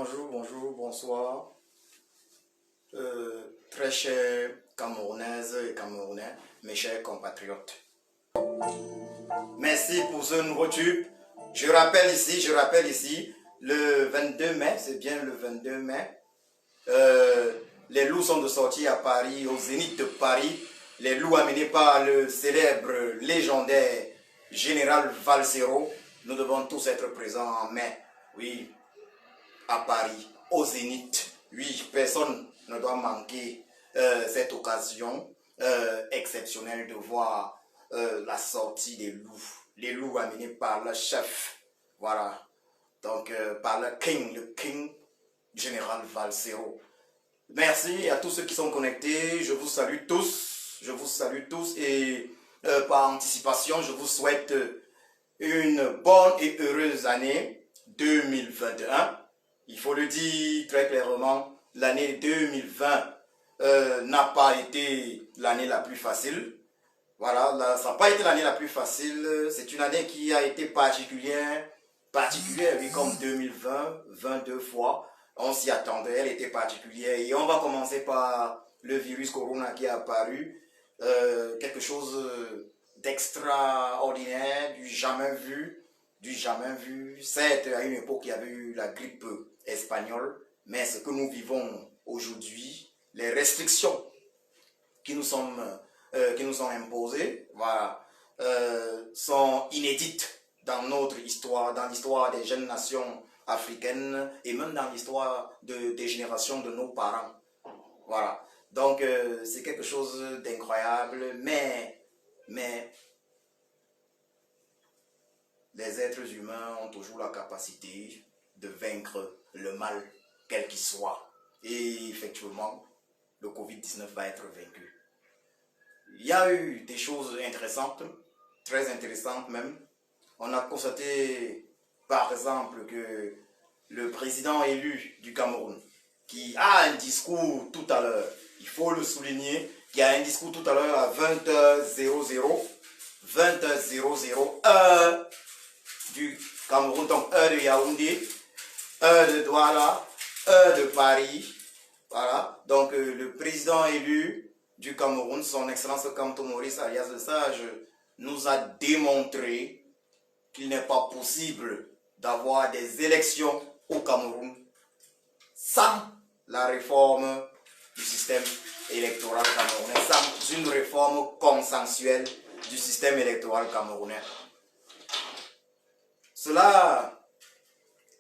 bonjour, bonsoir. Très chers Camerounaises et Camerounais, mes chers compatriotes. Merci pour ce nouveau tube. Je rappelle ici, le 22 mai, c'est bien le 22 mai, les loups sont de sortie à Paris, au Zénith de Paris. Les loups amenés par le célèbre, légendaire général Valsero. Nous devons tous être présents en mai, oui, à Paris, au Zénith. Oui, personne ne doit manquer cette occasion exceptionnelle de voir la sortie des loups. Les loups amenés par le chef, voilà, donc par le king général Valsero. Merci à tous ceux qui sont connectés, je vous salue tous et par anticipation, je vous souhaite une bonne et heureuse année 2021. Il faut le dire très clairement, l'année 2020 n'a pas été l'année la plus facile. Voilà, ça n'a pas été l'année la plus facile. C'est une année qui a été particulière, oui, comme 2020, 22 fois. On s'y attendait, elle était particulière. Et on va commencer par le virus corona qui est apparu. Quelque chose d'extraordinaire, du jamais vu. Certes, à une époque, il y avait eu la grippe espagnole, mais ce que nous vivons aujourd'hui, les restrictions qui nous sont imposées, voilà, sont inédites dans notre histoire, dans l'histoire des jeunes nations africaines et même dans l'histoire des générations de nos parents. Voilà. Donc, c'est quelque chose d'incroyable, mais les êtres humains ont toujours la capacité de vaincre le mal, quel qu'il soit. Et effectivement, le Covid-19 va être vaincu. Il y a eu des choses intéressantes, très intéressantes même. On a constaté, par exemple, que le président élu du Cameroun, qui a un discours tout à l'heure, il faut le souligner, qui a un discours tout à l'heure à 20h00, heure du Cameroun, donc heure de Yaoundé, heure de Douala, heure de Paris. Voilà, donc le président élu du Cameroun, son excellence Kamto Maurice alias le Sage, nous a démontré qu'il n'est pas possible d'avoir des élections au Cameroun sans la réforme du système électoral camerounais, sans une réforme consensuelle du système électoral camerounais. Cela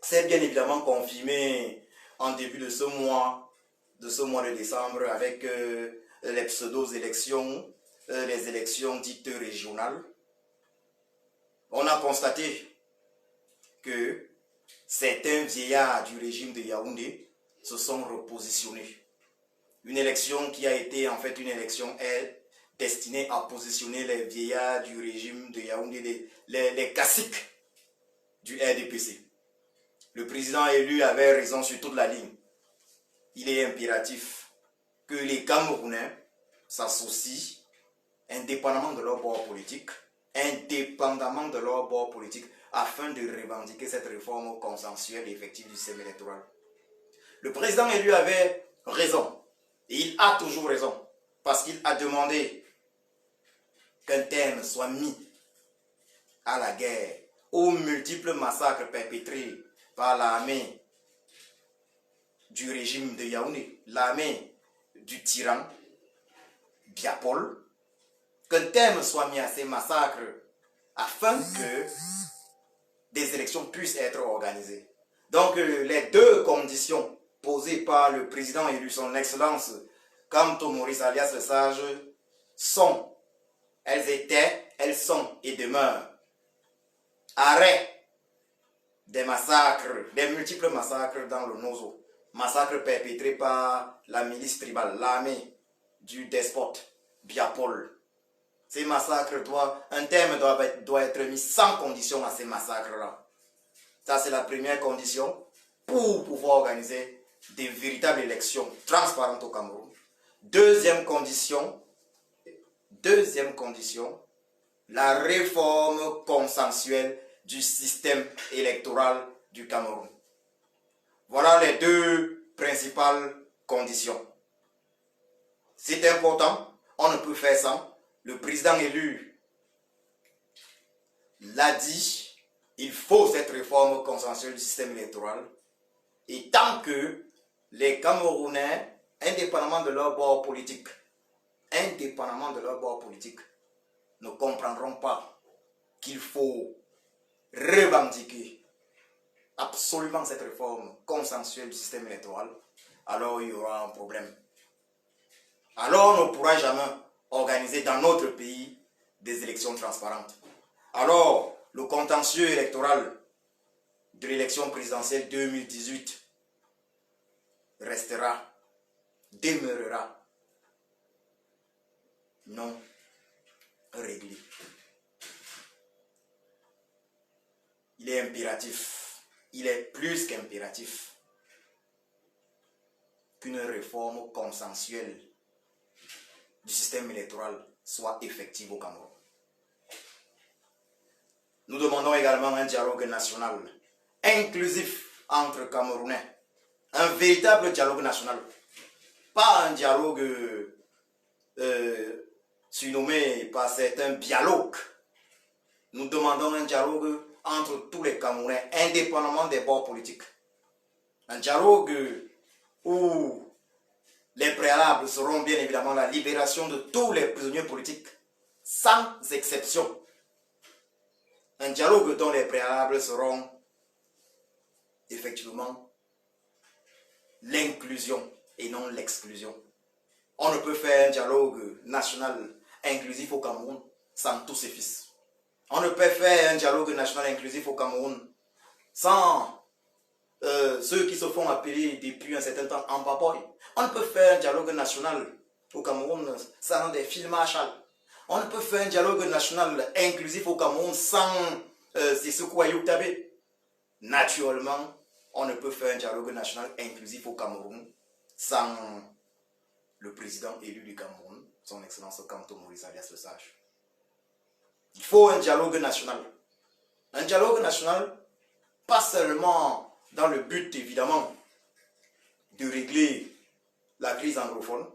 s'est bien évidemment confirmé en début de ce mois de décembre avec les pseudo-élections, les élections dites régionales. On a constaté que certains vieillards du régime de Yaoundé se sont repositionnés. Une élection qui a été en fait une élection destinée à positionner les vieillards du régime de Yaoundé, les caciques du RDPC. Le président élu avait raison sur toute la ligne. Il est impératif que les Camerounais s'associent indépendamment de leur bord politique, afin de revendiquer cette réforme consensuelle et effective du système électoral. Le président élu avait raison, et il a toujours raison, parce qu'il a demandé qu'un terme soit mis à la guerre, aux multiples massacres perpétrés par l'armée du régime de Yaoundé, l'armée du tyran Biapol, qu'un terme soit mis à ces massacres afin que des élections puissent être organisées. Donc les deux conditions posées par le président élu, son excellence Kamto Maurice alias le Sage, elles sont et demeurent arrêt des massacres, des multiples massacres dans le Nozo, massacres perpétrés par la milice tribale, l'armée du despote Biapol. Ces massacres un terme doit être mis sans condition à ces massacres-là. Ça, c'est la première condition pour pouvoir organiser des véritables élections transparentes au Cameroun. Deuxième condition, la réforme consensuelle du système électoral du Cameroun. Voilà les deux principales conditions. C'est important, on ne peut faire sans. Le président élu l'a dit, il faut cette réforme consensuelle du système électoral. Et tant que les Camerounais, indépendamment de leur bord politique, ne comprendront pas qu'il faut revendiquer absolument cette réforme consensuelle du système électoral, alors il y aura un problème. Alors on ne pourra jamais organiser dans notre pays des élections transparentes. Alors le contentieux électoral de l'élection présidentielle 2018 restera, demeurera non réglé. Il est impératif, il est plus qu'impératif qu'une réforme consensuelle du système électoral soit effective au Cameroun. Nous demandons également un dialogue national inclusif entre Camerounais. Un véritable dialogue national. Pas un dialogue surnommé par certains dialogues. Nous demandons un dialogue entre tous les Camerounais, indépendamment des bords politiques. Un dialogue où les préalables seront bien évidemment la libération de tous les prisonniers politiques, sans exception. Un dialogue dont les préalables seront effectivement l'inclusion et non l'exclusion. On ne peut faire un dialogue national inclusif au Cameroun sans tous ses fils. On ne peut faire un dialogue national inclusif au Cameroun sans ceux qui se font appeler depuis un certain temps en papoy. On ne peut faire un dialogue national au Cameroun sans des fils Marshall. On ne peut faire un dialogue national inclusif au Cameroun sans Sissoko Ayoutabé. Naturellement, on ne peut faire un dialogue national inclusif au Cameroun sans le président élu du Cameroun, son Excellence Kanto Maurice alias Le Sage. Il faut un dialogue national. Un dialogue national, pas seulement dans le but évidemment de régler la crise anglophone,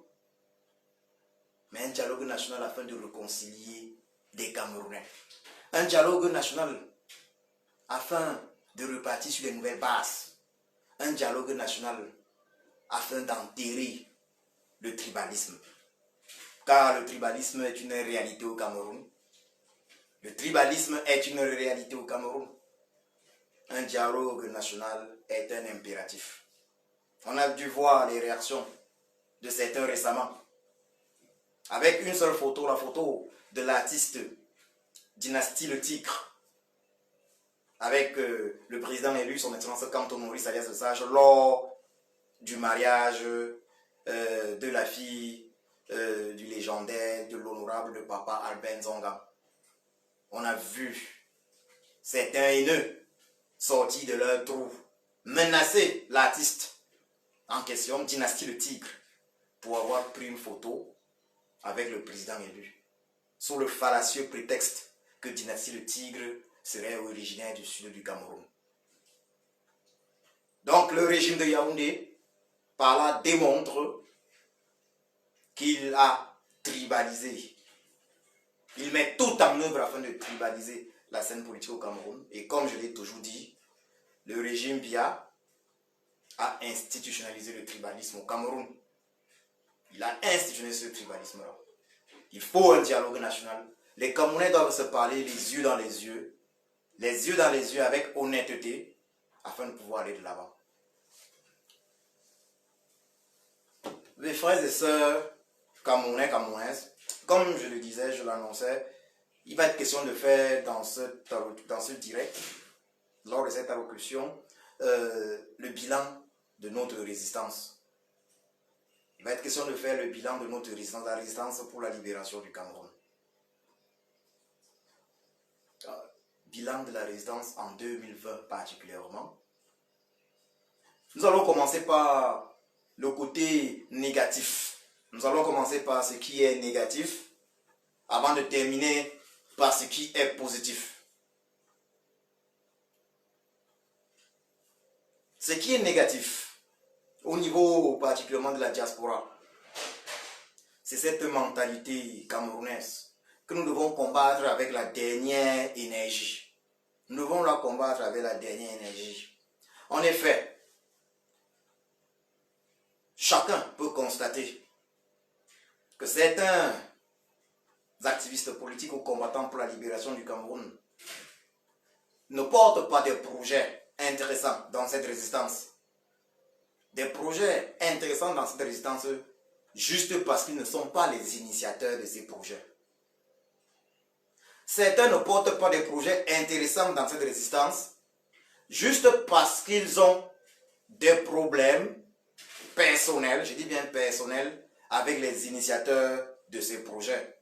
mais un dialogue national afin de réconcilier des Camerounais. Un dialogue national afin de repartir sur les nouvelles bases. Un dialogue national afin d'enterrer le tribalisme. Car le tribalisme est une réalité au Cameroun. Le tribalisme est une réalité au Cameroun. Un dialogue national est un impératif. On a dû voir les réactions de certains récemment. Avec une seule photo, la photo de l'artiste Dynastie Le Tigre, avec le président élu, son Excellence Kanto Maurice alias Le Sage, lors du mariage de la fille du légendaire, de l'honorable papa Albert Nzonga. On a vu certains haineux sortis de leur trou, menacer l'artiste en question, Dynastie Le Tigre, pour avoir pris une photo avec le président élu, sous le fallacieux prétexte que Dynastie Le Tigre serait originaire du sud du Cameroun. Donc le régime de Yaoundé, par là, démontre qu'il a tribalisé. Il met tout en œuvre afin de tribaliser la scène politique au Cameroun. Et comme je l'ai toujours dit, le régime Biya a institutionnalisé le tribalisme au Cameroun. Il a institutionnalisé ce tribalisme-là. Il faut un dialogue national. Les Camerounais doivent se parler les yeux dans les yeux avec honnêteté, afin de pouvoir aller de l'avant. Mes frères et sœurs Camerounais, Camerounaises, comme je le disais, je l'annonçais, il va être question de faire dans ce direct, lors de cette allocution, le bilan de notre résistance. Il va être question de faire le bilan de notre résistance, la résistance pour la libération du Cameroun. Bilan de la résistance en 2020 particulièrement. Nous allons commencer par le côté négatif. Nous allons commencer par ce qui est négatif avant de terminer par ce qui est positif. Ce Ce qui est négatif, au niveau particulièrement de la diaspora, c'est cette mentalité camerounaise que nous devons combattre avec la dernière énergie. Nous devons la combattre avec la dernière énergie. En effet, chacun peut constater que certains activistes politiques ou combattants pour la libération du Cameroun ne portent pas des projets intéressants dans cette résistance. Des projets intéressants dans cette résistance juste parce qu'ils ne sont pas les initiateurs de ces projets. Certains ne portent pas des projets intéressants dans cette résistance juste parce qu'ils ont des problèmes personnels, je dis bien personnels, avec les initiateurs de ces projets.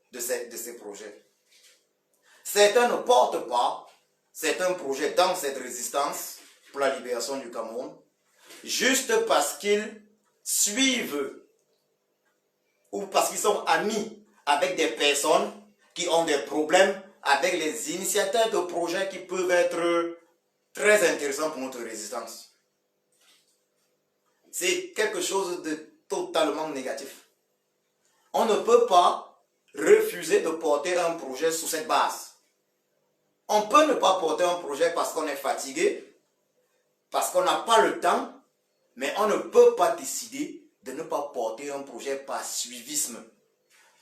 Certains ne portent pas certains projets dans cette résistance pour la libération du Cameroun juste parce qu'ils suivent ou parce qu'ils sont amis avec des personnes qui ont des problèmes avec les initiateurs de projets qui peuvent être très intéressants pour notre résistance. C'est quelque chose de totalement négatif. On ne peut pas refuser de porter un projet sous cette base. On peut ne pas porter un projet parce qu'on est fatigué, parce qu'on n'a pas le temps, mais on ne peut pas décider de ne pas porter un projet par suivisme.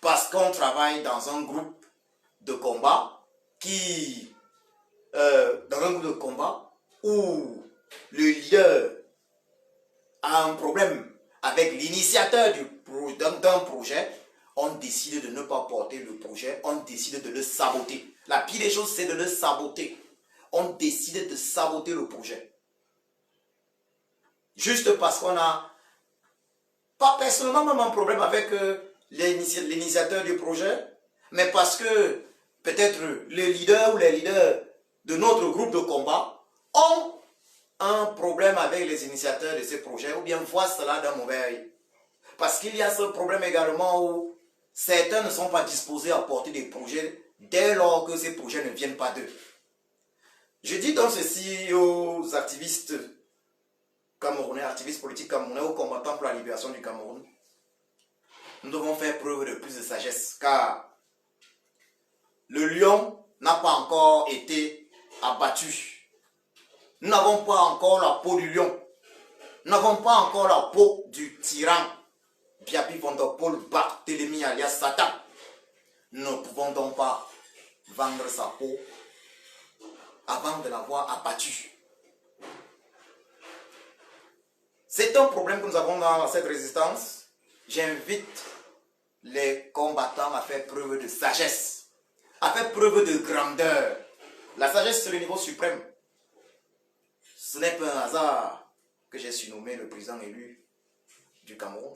Parce qu'on travaille dans un groupe de combat où le leader a un problème avec l'initiateur d'un projet, on décide de ne pas porter le projet, on décide de le saboter. La pire des choses, c'est de le saboter. On décide de saboter le projet. Juste parce qu'on n'a pas personnellement même un problème avec l'initiateur du projet, mais parce que peut-être le leader ou les leaders de notre groupe de combat ont un problème avec les initiateurs de ces projets ou bien voient cela d'un mauvais œil. Parce qu'il y a ce problème également où certains ne sont pas disposés à porter des projets dès lors que ces projets ne viennent pas d'eux. Je dis donc ceci aux activistes camerounais, activistes politiques camerounais, aux combattants pour la libération du Cameroun. Nous devons faire preuve de plus de sagesse, car le lion n'a pas encore été abattu. Nous n'avons pas encore la peau du lion. Nous n'avons pas encore la peau du tyran. Biabi Vondopol Barthélemy alias Satan. Nous ne pouvons donc pas vendre sa peau avant de l'avoir abattu. C'est un problème que nous avons dans cette résistance. J'invite les combattants à faire preuve de sagesse, à faire preuve de grandeur. La sagesse, c'est le niveau suprême. Ce n'est pas un hasard que j'ai surnommé le président élu du Cameroun.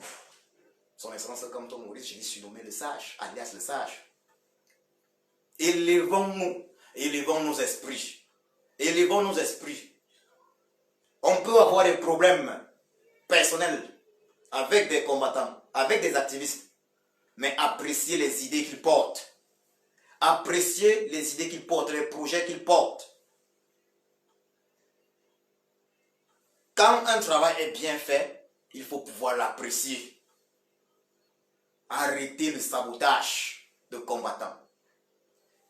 Son excellence Kamto Maurice, j'ai surnommé le sage, alias le sage. Élevons-nous, élevons nos esprits. Élevons nos esprits. On peut avoir des problèmes personnels avec des combattants, avec des activistes, mais apprécier les idées qu'ils portent. Apprécier les idées qu'ils portent, les projets qu'ils portent. Quand un travail est bien fait, il faut pouvoir l'apprécier. Arrêter le sabotage de combattants.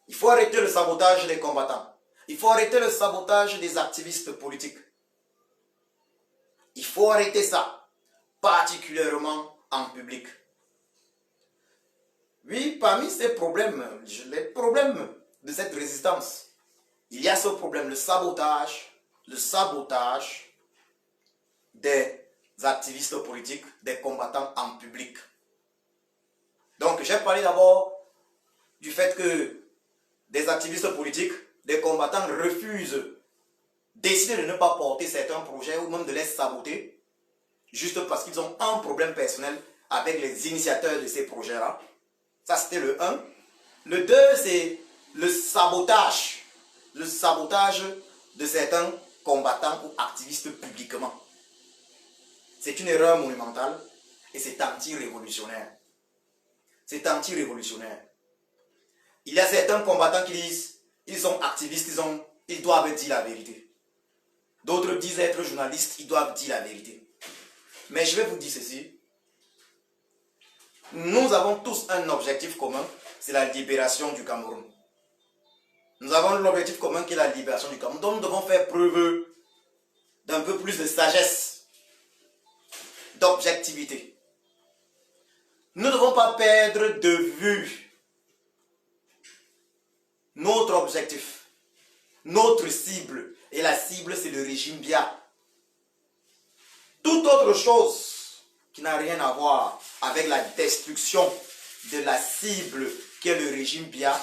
Il faut arrêter le sabotage des combattants. Il faut arrêter le sabotage des activistes politiques. Il faut arrêter ça, particulièrement en public. Oui, parmi ces problèmes, les problèmes de cette résistance, il y a ce problème, le sabotage des activistes politiques, des combattants en public. Donc, j'ai parlé d'abord du fait que des activistes politiques, des combattants refusent, décident de ne pas porter certains projets ou même de les saboter, juste parce qu'ils ont un problème personnel avec les initiateurs de ces projets-là. Ça, c'était le 1. Le 2, c'est le sabotage de certains combattants ou activistes publiquement. C'est une erreur monumentale et c'est anti-révolutionnaire. C'est anti-révolutionnaire. Il y a certains combattants qui disent, ils sont activistes, ils doivent dire la vérité. D'autres disent être journalistes, ils doivent dire la vérité. Mais je vais vous dire ceci. Nous avons tous un objectif commun, c'est la libération du Cameroun. Nous avons l'objectif commun qui est la libération du Cameroun. Donc nous devons faire preuve d'un peu plus de sagesse, d'objectivité. Nous ne devons pas perdre de vue notre objectif, notre cible. Et la cible, c'est le régime Biya. Toute autre chose qui n'a rien à voir avec la destruction de la cible qui est le régime Biya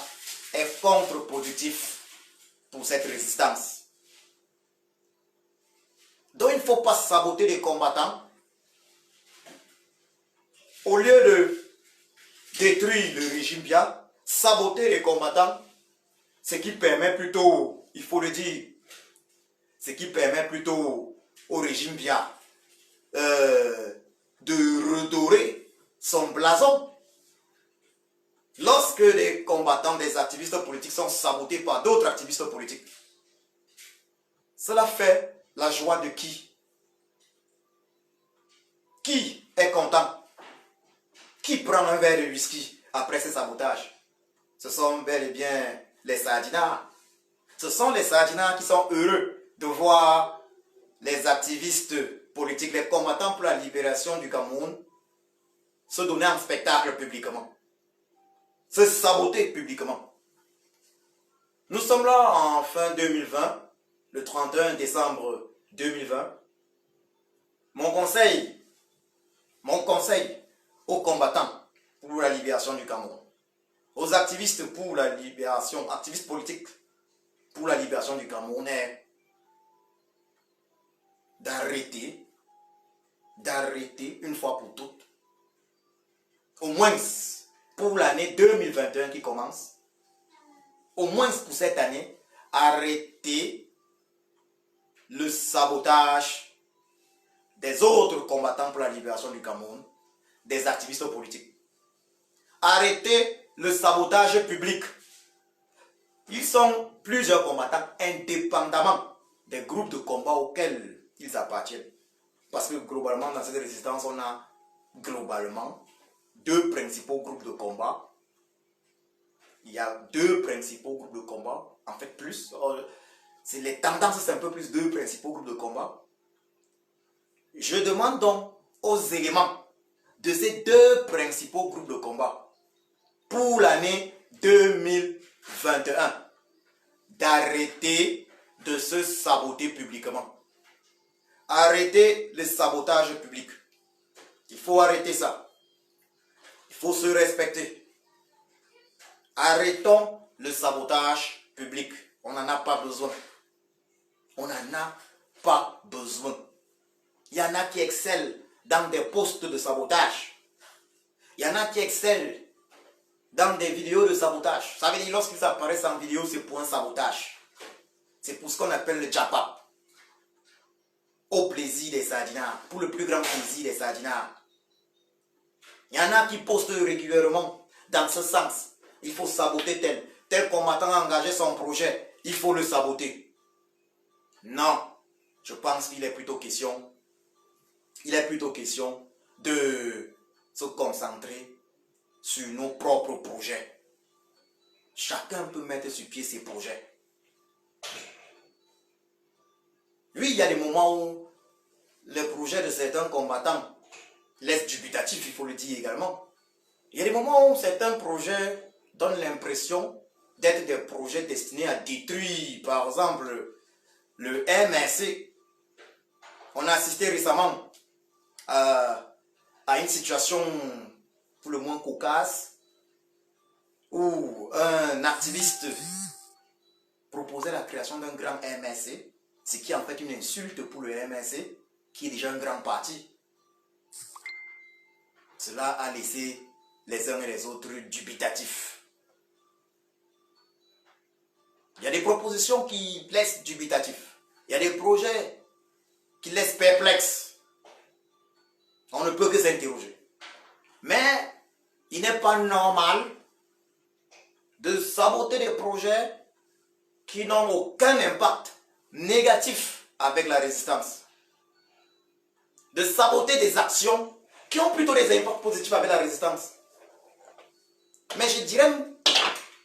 est contre-productif pour cette résistance. Donc il ne faut pas saboter les combattants. Au lieu de détruire le régime Biya, saboter les combattants, ce qui permet plutôt, il faut le dire, ce qui permet plutôt au régime Biya de redorer son blason. Lorsque les combattants, des activistes politiques sont sabotés par d'autres activistes politiques, cela fait la joie de qui? Qui est content? Qui prend un verre de whisky après ces sabotages? Ce sont bel et bien les sardinards. Ce sont les sardinards qui sont heureux de voir les activistes politiques, les combattants pour la libération du Cameroun se donner en spectacle publiquement, se saboter publiquement. Nous sommes là en fin 2020, le 31 décembre 2020. Mon conseil aux combattants pour la libération du Cameroun, aux activistes pour la libération, activistes politiques pour la libération du Cameroun est d'arrêter une fois pour toutes, au moins pour l'année 2021 qui commence, au moins pour cette année, arrêter le sabotage des autres combattants pour la libération du Cameroun, des activistes politiques. Arrêter le sabotage public. Ils sont plusieurs combattants indépendamment des groupes de combat auxquels ils appartiennent. Parce que globalement, dans cette résistance, on a globalement deux principaux groupes de combat. Il y a deux principaux groupes de combat, en fait plus. C'est les tendances, c'est un peu plus deux principaux groupes de combat. Je demande donc aux éléments de ces deux principaux groupes de combat pour l'année 2021 d'arrêter de se saboter publiquement. Arrêter le sabotage public. Il faut arrêter ça. Il faut se respecter. Arrêtons le sabotage public. On n'en a pas besoin. On n'en a pas besoin. Il y en a qui excellent dans des postes de sabotage. Il y en a qui excellent dans des vidéos de sabotage. Ça veut dire lorsqu'ils apparaissent en vidéo, c'est pour un sabotage. C'est pour ce qu'on appelle le japa. Au plaisir des sardinards, pour le plus grand plaisir des sardinards. Il y en a qui postent régulièrement dans ce sens. Il faut saboter tel combattant a engagé son projet, il faut le saboter. Non, je pense qu'il est plutôt question, de se concentrer sur nos propres projets. Chacun peut mettre sur pied ses projets. Oui, il y a des moments où les projets de certains combattants laissent dubitatif, il faut le dire également. Il y a des moments où certains projets donnent l'impression d'être des projets destinés à détruire, par exemple, le MRC. On a assisté récemment à une situation pour le moins cocasse où un activiste proposait la création d'un grand MRC, ce qui est en fait une insulte pour le MRC, qui est déjà un grand parti. Cela a laissé les uns et les autres dubitatifs. Il y a des propositions qui laissent dubitatifs. Il y a des projets qui laissent perplexes. On ne peut que s'interroger. Mais il n'est pas normal de saboter des projets qui n'ont aucun impact négatif avec la résistance. De saboter des actions qui ont plutôt des impacts positifs avec la résistance. Mais je dirais,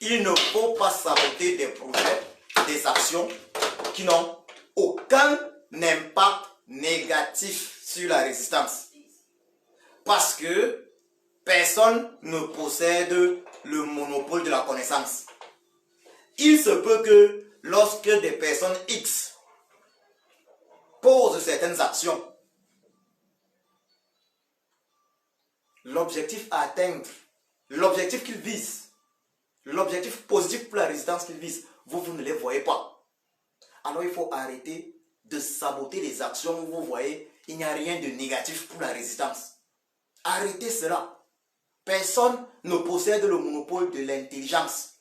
il ne faut pas saboter des projets, des actions qui n'ont aucun impact négatif sur la résistance. Parce que personne ne possède le monopole de la connaissance. Il se peut que lorsque des personnes X posent certaines actions, l'objectif à atteindre, l'objectif qu'ils visent, l'objectif positif pour la résistance qu'ils visent, vous ne les voyez pas. Alors il faut arrêter de saboter les actions où vous voyez, il n'y a rien de négatif pour la résistance. Arrêtez cela. Personne ne possède le monopole de l'intelligence.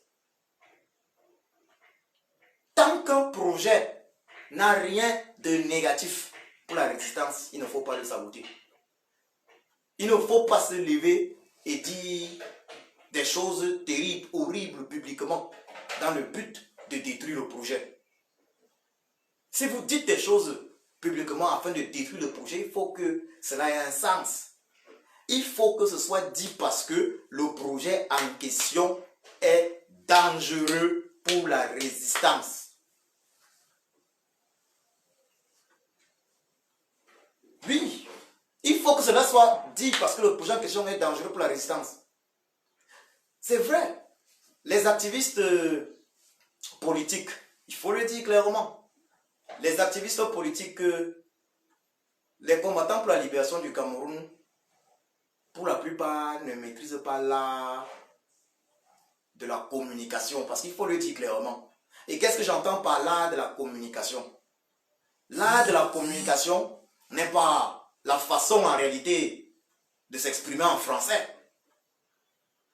Tant qu'un projet n'a rien de négatif pour la résistance, il ne faut pas le saboter. Il ne faut pas se lever et dire des choses terribles, horribles publiquement dans le but de détruire le projet. Si vous dites des choses publiquement afin de détruire le projet, il faut que cela ait un sens. Il faut que ce soit dit parce que le projet en question est dangereux pour la résistance. Oui, il faut que cela soit dit parce que le projet en question est dangereux pour la résistance. C'est vrai, les activistes politiques, il faut le dire clairement, les activistes politiques, les combattants pour la libération du Cameroun, pour la plupart ne maîtrisent pas l'art de la communication, parce qu'il faut le dire clairement. Et qu'est-ce que j'entends par l'art de la communication? L'art de la communication n'est pas la façon en réalité de s'exprimer en français.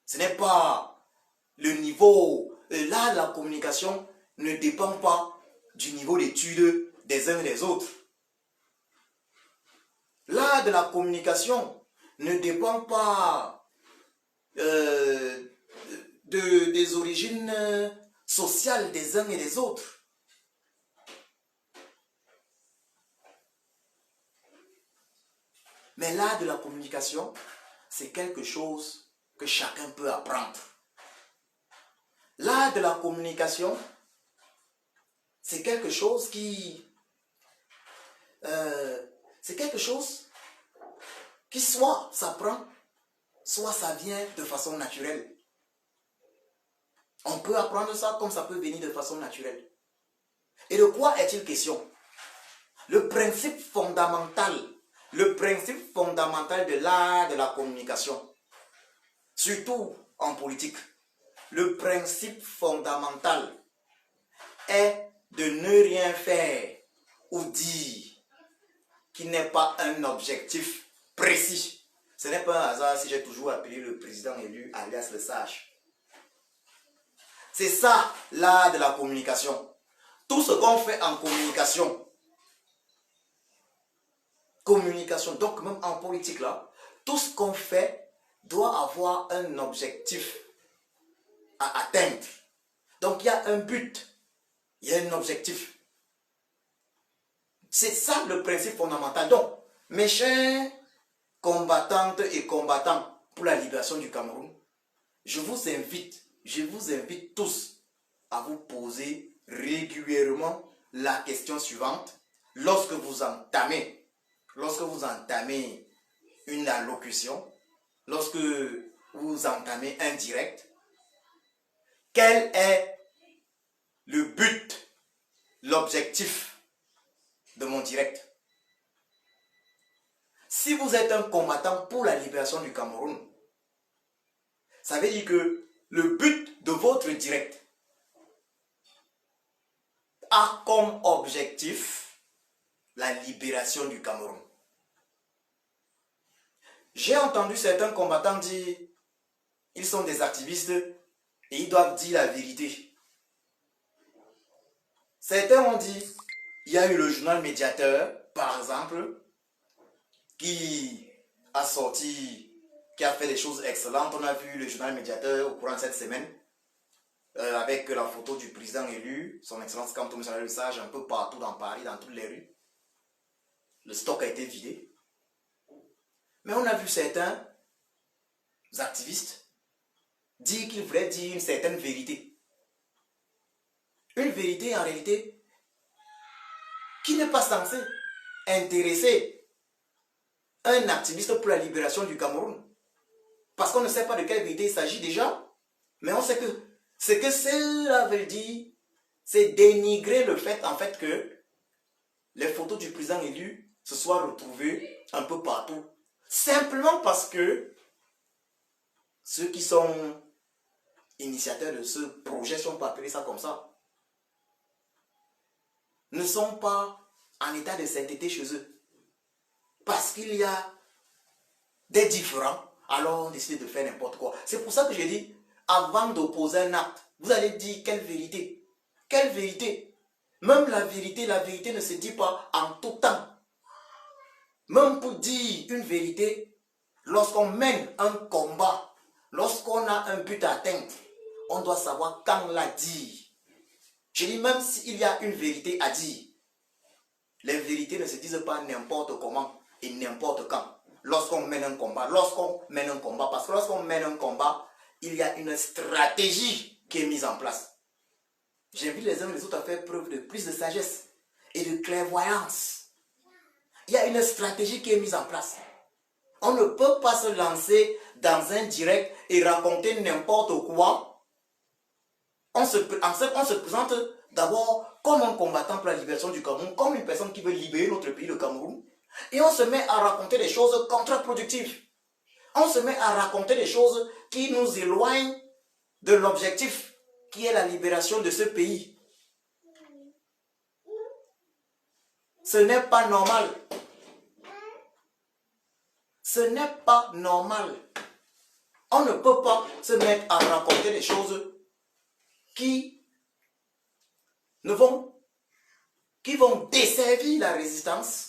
Ce n'est pas le niveau. L'art de la communication ne dépend pas du niveau d'études des uns et des autres. L'art de la communication ne dépend pas des origines sociales des uns et des autres. Mais l'art de la communication, c'est quelque chose que chacun peut apprendre. L'art de la communication, c'est quelque chose qui... c'est quelque chose qui soit s'apprend, soit ça vient de façon naturelle. On peut apprendre ça comme ça peut venir de façon naturelle. Et de quoi est-il question? Le principe fondamental de l'art de la communication, surtout en politique, le principe fondamental est de ne rien faire ou dire qui n'est pas un objectif précis. Ce n'est pas un hasard si j'ai toujours appelé le président élu alias le sage. C'est ça l'art de la communication. Tout ce qu'on fait en communication, donc même en politique là, tout ce qu'on fait doit avoir un objectif à atteindre. Donc il y a un but, il y a un objectif. C'est ça le principe fondamental. Donc, mes chers combattantes et combattants pour la libération du Cameroun, je vous invite tous à vous poser régulièrement la question suivante lorsque vous entamez une allocution, lorsque vous entamez un direct. Quel est le but, l'objectif de mon direct? Si vous êtes un combattant pour la libération du Cameroun, ça veut dire que le but de votre direct a comme objectif la libération du Cameroun. J'ai entendu certains combattants dire ils sont des activistes et ils doivent dire la vérité. Certains ont dit il y a eu le journal Médiateur, par exemple, qui a fait des choses excellentes. On a vu le journal Médiateur au courant de cette semaine. avec la photo du président élu, son excellence Kantoum Samuel Sage, un peu partout dans Paris, dans toutes les rues. Le stock a été vidé. Mais on a vu certains activistes dire qu'ils voulaient dire une certaine vérité. Une vérité en réalité qui n'est pas censée intéresser un activiste pour la libération du Cameroun. Parce qu'on ne sait pas de quelle vérité il s'agit déjà, mais on sait que ce que cela veut dire, c'est dénigrer le fait en fait que les photos du président élu se soient retrouvées un peu partout. Simplement parce que ceux qui sont initiateurs de ce projet, si on peut appeler ça comme ça, ne sont pas en état de sainteté chez eux. Parce qu'il y a des différends, alors on décide de faire n'importe quoi. C'est pour ça que j'ai dit, avant d'opposer un acte, vous allez dire quelle vérité? Quelle vérité? Même la vérité ne se dit pas en tout temps. Même pour dire une vérité, lorsqu'on mène un combat, lorsqu'on a un but à atteindre, on doit savoir quand la dire. Je dis même s'il y a une vérité à dire, les vérités ne se disent pas n'importe comment et n'importe quand. Lorsqu'on mène un combat, parce que lorsqu'on mène un combat, il y a une stratégie qui est mise en place. J'invite les uns et les autres à faire preuve de plus de sagesse et de clairvoyance. Il y a une stratégie qui est mise en place. On ne peut pas se lancer dans un direct et raconter n'importe quoi. On se présente d'abord comme un combattant pour la libération du Cameroun, comme une personne qui veut libérer notre pays, le Cameroun. Et on se met à raconter des choses contre-productives. On se met à raconter des choses qui nous éloignent de l'objectif qui est la libération de ce pays. Ce n'est pas normal. Ce n'est pas normal. On ne peut pas se mettre à raconter des choses qui vont desservir la résistance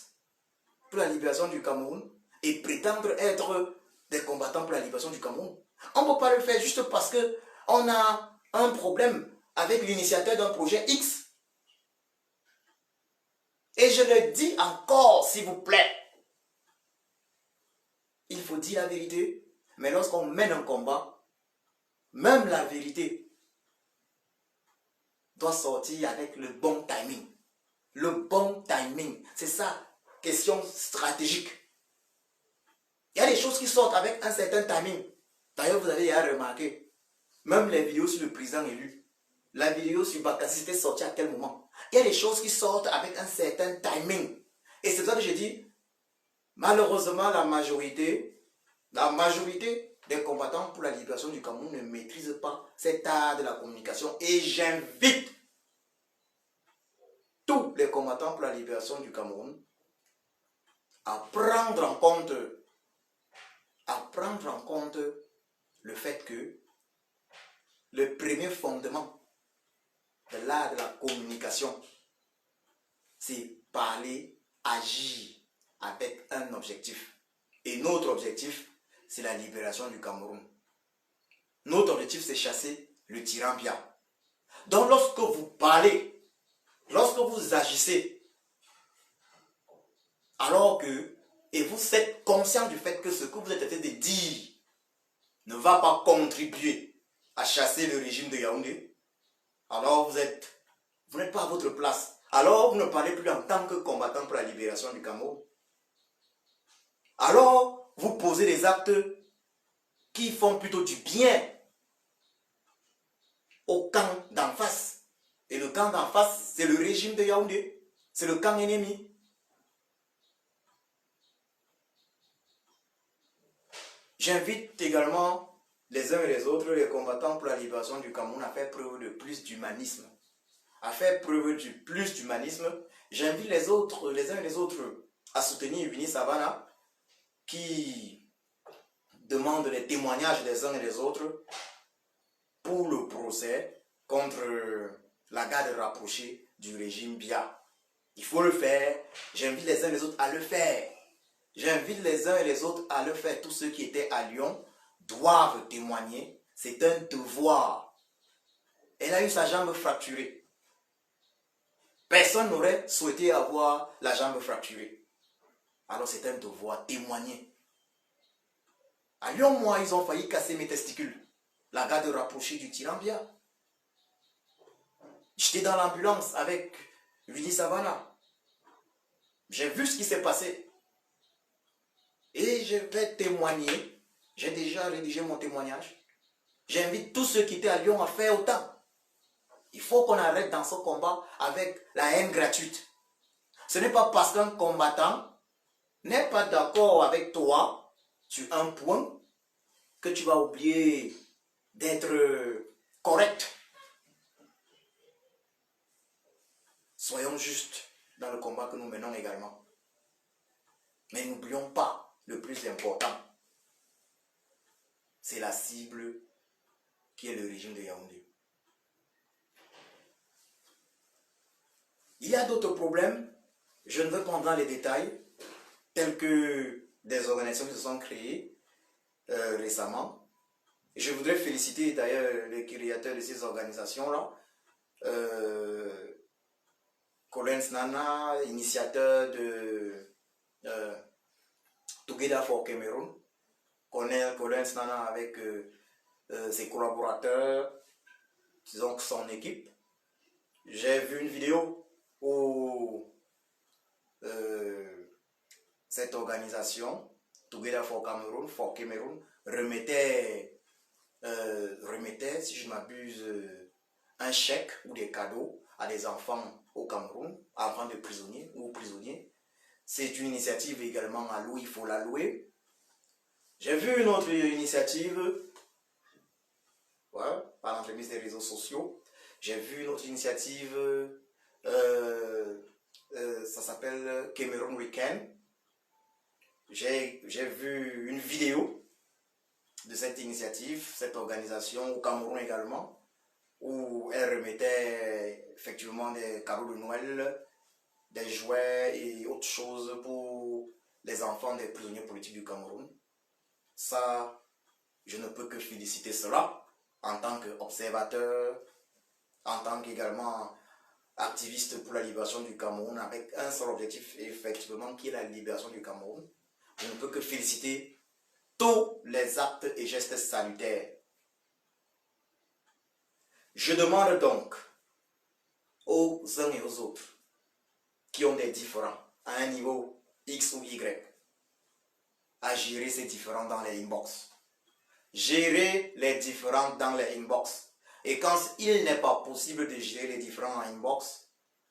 pour la libération du Cameroun et prétendre être des combattants pour la libération du Cameroun. On ne peut pas le faire juste parce qu'on a un problème avec l'initiateur d'un projet X. Et je le dis encore, s'il vous plaît, il faut dire la vérité, mais lorsqu'on mène un combat, même la vérité doit sortir avec le bon timing. Le bon timing, c'est ça, question stratégique. Il y a des choses qui sortent avec un certain timing. D'ailleurs, vous avez déjà remarqué, même les vidéos sur le président élu, la vidéo sur Bakassi était sortie à quel moment? Il y a des choses qui sortent avec un certain timing. Et c'est pour ça que je dis, malheureusement, la majorité des combattants pour la libération du Cameroun ne maîtrisent pas cet art de la communication. Et j'invite tous les combattants pour la libération du Cameroun à prendre en compte le fait que le premier fondement de l'art de la communication, c'est parler, agir avec un objectif. Et notre objectif, c'est la libération du Cameroun. Notre objectif, c'est chasser le tyran Biya. Donc lorsque vous parlez, lorsque vous agissez, et vous êtes conscient du fait que ce que vous êtes en train de dire ne va pas contribuer à chasser le régime de Yaoundé, alors vous n'êtes pas à votre place. Alors vous ne parlez plus en tant que combattant pour la libération du Cameroun. Alors vous posez des actes qui font plutôt du bien au camp d'en face. Et le camp d'en face, c'est le régime de Yaoundé. C'est le camp ennemi. J'invite également les uns et les autres, les combattants pour la libération du Cameroun, à faire preuve de plus d'humanisme. J'invite les uns et les autres, à soutenir Winnie Savannah, qui demande les témoignages des uns et des autres pour le procès contre la garde rapprochée du régime Biya. Il faut le faire. J'invite les uns et les autres à le faire. Tous ceux qui étaient à Lyon doivent témoigner. C'est un devoir. Elle a eu sa jambe fracturée. Personne n'aurait souhaité avoir la jambe fracturée. Alors c'est un devoir témoigner. À Lyon, moi, ils ont failli casser mes testicules. La garde rapprochée du Tirambia. J'étais dans l'ambulance avec Willy Savannah. J'ai vu ce qui s'est passé. Et je vais témoigner. J'ai déjà rédigé mon témoignage. J'invite tous ceux qui étaient à Lyon à faire autant. Il faut qu'on arrête dans ce combat avec la haine gratuite. Ce n'est pas parce qu'un combattant n'est pas d'accord avec toi sur un point que tu vas oublier d'être correct. Soyons justes dans le combat que nous menons également. Mais n'oublions pas le plus important. C'est la cible qui est le régime de Yaoundé. Il y a d'autres problèmes, je ne veux pas entrer dans les détails, tels que des organisations qui se sont créées récemment. Je voudrais féliciter d'ailleurs les créateurs de ces organisations-là. Collins Nana, initiateur de Together for Cameroon. Collins Nana avec ses collaborateurs, disons que son équipe. J'ai vu une vidéo où cette organisation, Together for Cameroon, remettait, si je ne m'abuse, un chèque ou des cadeaux à des enfants au Cameroun, enfants de prisonniers ou prisonniers. C'est une initiative également à louer, il faut la louer. J'ai vu une autre initiative, ouais, par l'entremise des réseaux sociaux. J'ai vu une autre initiative, ça s'appelle Cameroon Weekend. J'ai vu une vidéo de cette initiative, cette organisation au Cameroun également, où elle remettait effectivement des cadeaux de Noël, des jouets et autres choses pour les enfants des prisonniers politiques du Cameroun. Ça, je ne peux que féliciter cela en tant qu'observateur, en tant qu'également activiste pour la libération du Cameroun, avec un seul objectif, effectivement, qui est la libération du Cameroun. Je ne peux que féliciter tous les actes et gestes salutaires. Je demande donc aux uns et aux autres qui ont des différends à un niveau X ou Y à gérer ces différends dans les inbox. Gérer les différends dans les inbox. Et quand il n'est pas possible de gérer les différends en inbox,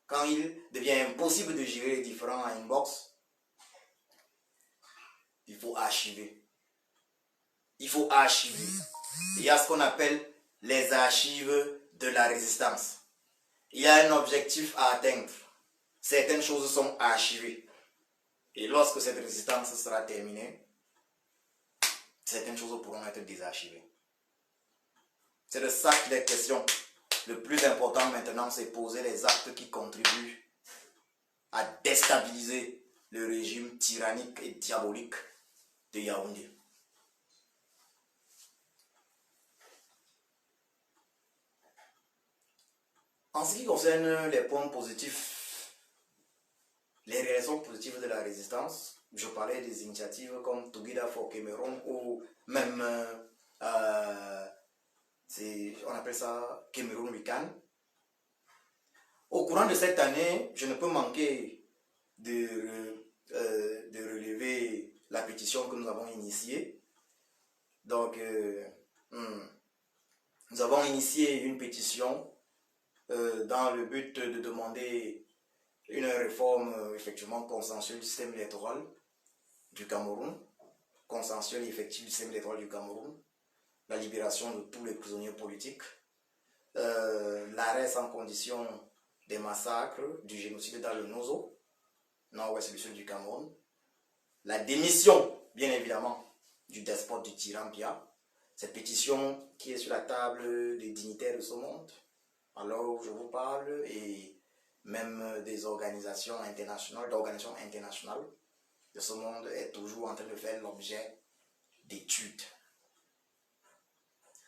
quand il devient impossible de gérer les différends en inbox, il faut archiver. Il faut archiver. Il y a ce qu'on appelle les archives de la résistance. Il y a un objectif à atteindre. Certaines choses sont archivées. Et lorsque cette résistance sera terminée, certaines choses pourront être désarchivées. C'est de ça qu'il est question. Le plus important maintenant, c'est poser les actes qui contribuent à déstabiliser le régime tyrannique et diabolique de Yaoundé. En ce qui concerne les points positifs, les réalisations positives de la résistance, je parlais des initiatives comme Together for Cameroon ou même, on appelle ça Cameroon Weekend. Au courant de cette année, je ne peux manquer de relever la pétition que nous avons initiée. Donc, nous avons initié une pétition dans le but de demander une réforme effectivement consensuelle du système électoral du Cameroun, consensuelle et effective du système électoral du Cameroun, la libération de tous les prisonniers politiques, l'arrêt sans condition des massacres, du génocide dans le Nozo, nord-ouest du sud du Cameroun, la démission, bien évidemment, du despote du Tirambia, cette pétition qui est sur la table des dignitaires de ce monde, alors où je vous parle, et même des organisations internationales, de ce monde est toujours en train de faire l'objet d'études.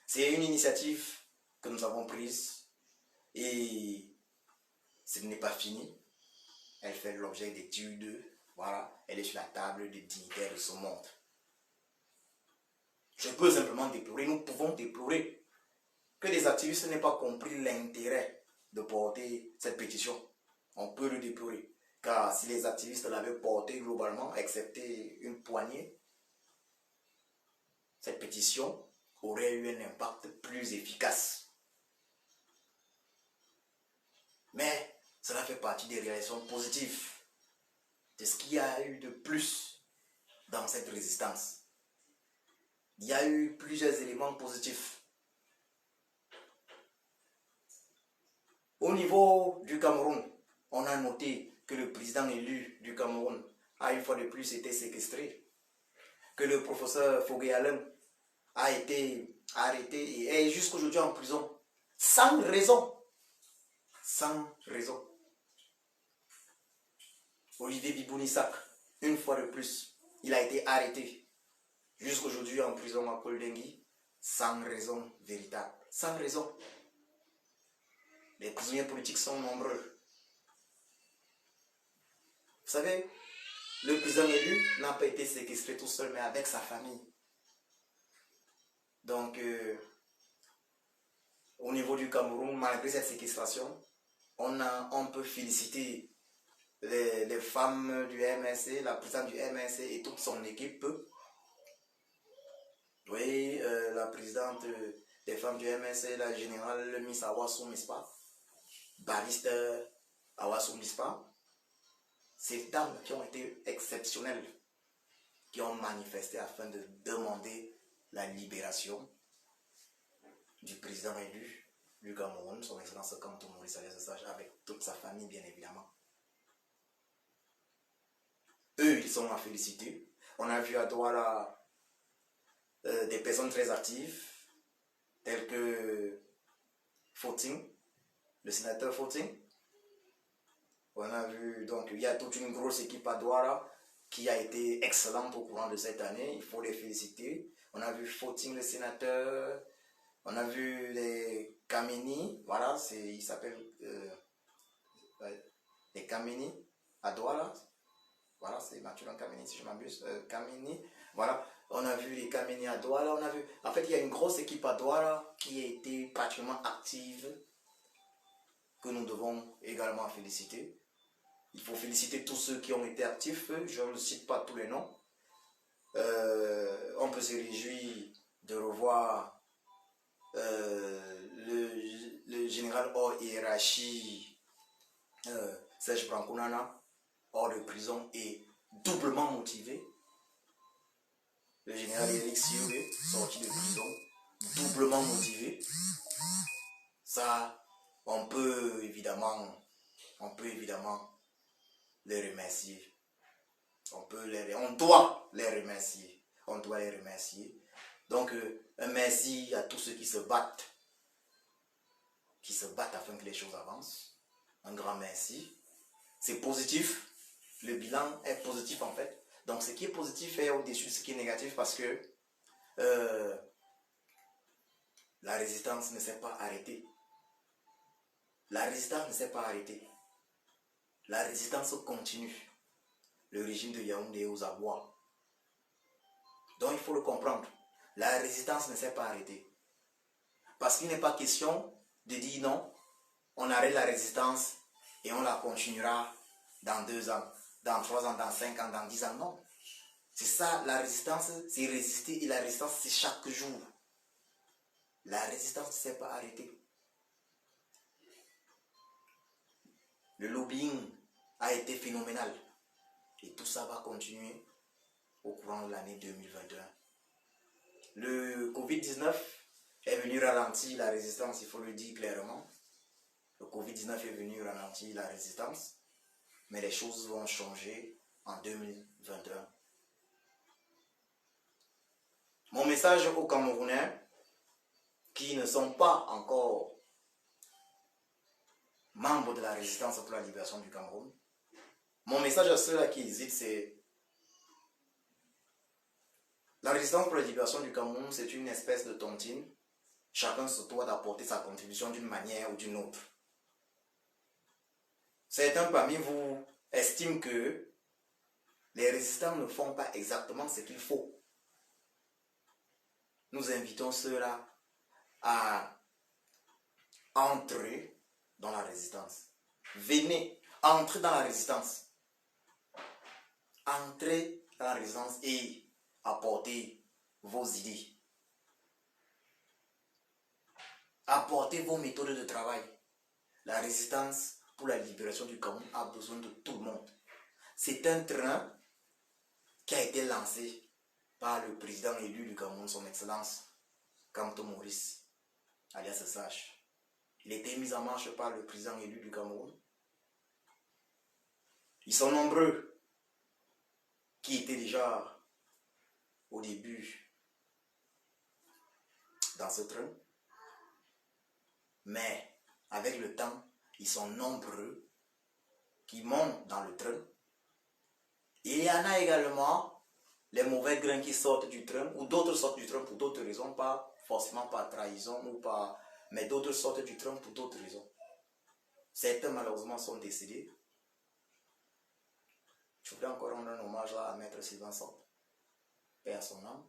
C'est une initiative que nous avons prise Et ce n'est pas fini. Elle fait l'objet d'études. Voilà, elle est sur la table des dignitaires de ce monde. Je peux simplement déplorer, nous pouvons déplorer que les activistes n'aient pas compris l'intérêt de porter cette pétition. On peut le déplorer. Car si les activistes l'avaient porté globalement, excepté une poignée, cette pétition aurait eu un impact plus efficace. Mais cela fait partie des réactions positives. C'est ce qu'il y a eu de plus dans cette résistance. Il y a eu plusieurs éléments positifs. Au niveau du Cameroun, on a noté que le président élu du Cameroun a une fois de plus été séquestré, que le professeur Fogué Alem a été arrêté et est jusqu'aujourd'hui en prison, sans raison. Sans raison. Olivier Bibouni-Sak, une fois de plus, il a été arrêté, jusqu'aujourd'hui en prison à Koldengui, sans raison véritable. Sans raison. Les prisonniers politiques sont nombreux. Vous savez, le président élu n'a pas été séquestré tout seul, mais avec sa famille. Donc, au niveau du Cameroun, malgré cette séquestration, on peut féliciter les femmes du MNC, la présidente du MNC et toute son équipe. Oui, la présidente des femmes du MNC, la générale Miss Awassou Mispa, Baliste Awassou Mispa. Ces dames qui ont été exceptionnelles, qui ont manifesté afin de demander la libération du président élu du Cameroun, son excellence Kantou Maurice Sage, avec toute sa famille bien évidemment. Eux, ils sont à féliciter. On a vu à Douala des personnes très actives, telles que Fauting, le sénateur Fauting. On a vu, donc, il y a toute une grosse équipe à Douala qui a été excellente au courant de cette année. Il faut les féliciter. On a vu Fauting, le sénateur. On a vu les Kameni. Voilà, il s'appelle les Kameni à Douala. Voilà, c'est Mathieu Kameni, si je m'abuse. Kameni. Voilà, on a vu les Kameni à Douala. On a vu, en fait, il y a une grosse équipe à Douala qui a été particulièrement active, que nous devons également féliciter. Il faut féliciter tous ceux qui ont été actifs. Je ne cite pas tous les noms. On peut se réjouir de revoir le général hors hiérarchie Serge Brankounana hors de prison et doublement motivé. Le général Eric Sioué sorti de prison, doublement motivé. Ça, on peut évidemment les remercier. On doit les remercier. On doit les remercier. Donc, un merci à tous ceux qui se battent afin que les choses avancent. Un grand merci. C'est positif. Le bilan est positif en fait. Donc, ce qui est positif est au-dessus de ce qui est négatif parce que la résistance ne s'est pas arrêtée. La résistance ne s'est pas arrêtée. La résistance continue. Le régime de Yaoundé est aux abois. Donc il faut le comprendre. La résistance ne s'est pas arrêtée. Parce qu'il n'est pas question de dire non, on arrête la résistance et on la continuera dans 2 ans, dans 3 ans, dans 5 ans, dans 10 ans. Non. C'est ça, la résistance, c'est résister et la résistance, c'est chaque jour. La résistance ne s'est pas arrêtée. Le lobbying a été phénoménal. Et tout ça va continuer au courant de l'année 2021. Le Covid-19 est venu ralentir la résistance, il faut le dire clairement. Le Covid-19 est venu ralentir la résistance, mais les choses vont changer en 2021. Mon message aux Camerounais qui ne sont pas encore membres de la résistance pour la libération du Cameroun, mon message à ceux-là qui hésitent, c'est la résistance pour la libération du Cameroun, c'est une espèce de tontine. Chacun se doit d'apporter sa contribution d'une manière ou d'une autre. Certains parmi vous estiment que les résistants ne font pas exactement ce qu'il faut. Nous invitons ceux-là à entrer dans la résistance. Venez, entrez dans la résistance. Entrez dans la résistance et apportez vos idées. Apportez vos méthodes de travail. La résistance pour la libération du Cameroun a besoin de tout le monde. C'est un train qui a été lancé par le président élu du Cameroun, son Excellence Kamto Maurice, alias Sage. Il a été mis en marche par le président élu du Cameroun. Ils sont nombreux qui étaient déjà au début dans ce train. Mais avec le temps, ils sont nombreux qui montent dans le train. Et il y en a également les mauvais grains qui sortent du train, ou d'autres sortent du train pour d'autres raisons, pas forcément par trahison, mais d'autres sortent du train pour d'autres raisons. Certains malheureusement sont décédés. Je voudrais encore rendre un hommage à Maître Sylvain Sante, paix à son âme.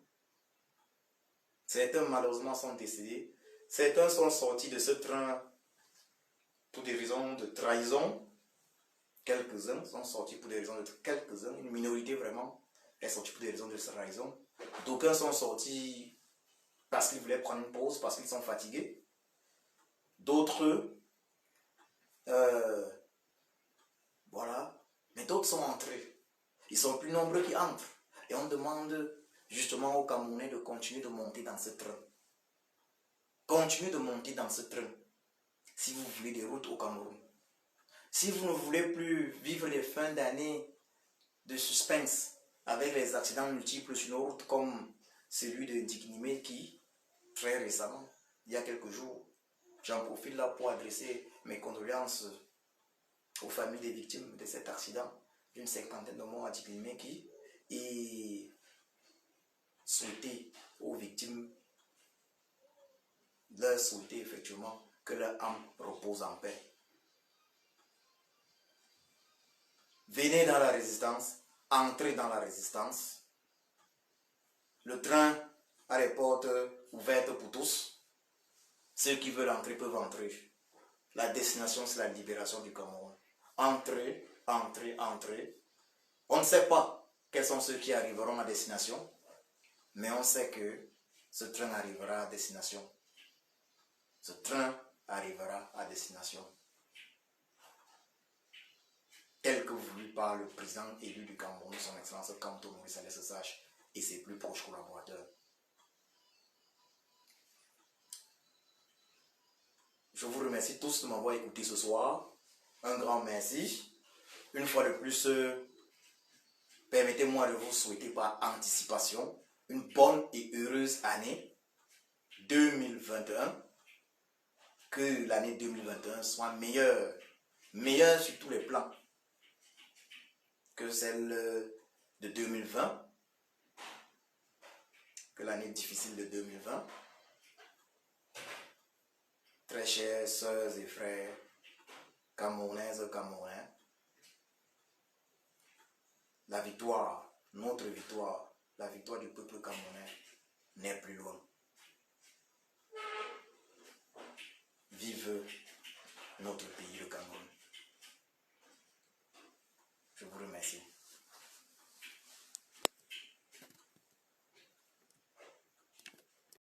Certains malheureusement sont décédés. Certains sont sortis de ce train pour des raisons de trahison. Quelques-uns sont sortis pour des raisons de quelques-uns. Une minorité vraiment est sortie pour des raisons de trahison. D'aucuns sont sortis parce qu'ils voulaient prendre une pause, parce qu'ils sont fatigués. D'autres, voilà. Mais d'autres sont entrés. Ils sont plus nombreux qui entrent. Et on demande justement aux Camerounais de continuer de monter dans ce train. Continuez de monter dans ce train si vous voulez des routes au Cameroun. Si vous ne voulez plus vivre les fins d'année de suspense avec les accidents multiples sur nos routes comme celui de Dignimé qui, très récemment, il y a quelques jours, j'en profite là pour adresser mes condoléances aux familles des victimes de cet accident d'une 50aine de morts à Dignimé qui et souhaiter aux victimes leur souhaiter effectivement que leur âme repose en paix. Venez dans la résistance, entrez dans la résistance. Le train a les portes ouvertes pour tous. Ceux qui veulent entrer peuvent entrer. La destination, c'est la libération du Cameroun. Entrez, entrez, entrez. On ne sait pas quels sont ceux qui arriveront à destination, mais on sait que ce train arrivera à destination. Ce train arrivera à destination. Tel que voulu par le président élu du Cameroun, son Excellence Kamto Maurice Sage et ses plus proches collaborateurs. Je vous remercie tous de m'avoir écouté ce soir. Un grand merci. Une fois de plus, permettez-moi de vous souhaiter par anticipation une bonne et heureuse année 2021. Que l'année 2021 soit meilleure sur tous les plans que celle de 2020, que l'année difficile de 2020. Très chers sœurs et frères, Camerounaises, Camerounais, la victoire, notre victoire, la victoire du peuple camerounais n'est plus loin. Vive notre pays, le Cameroun.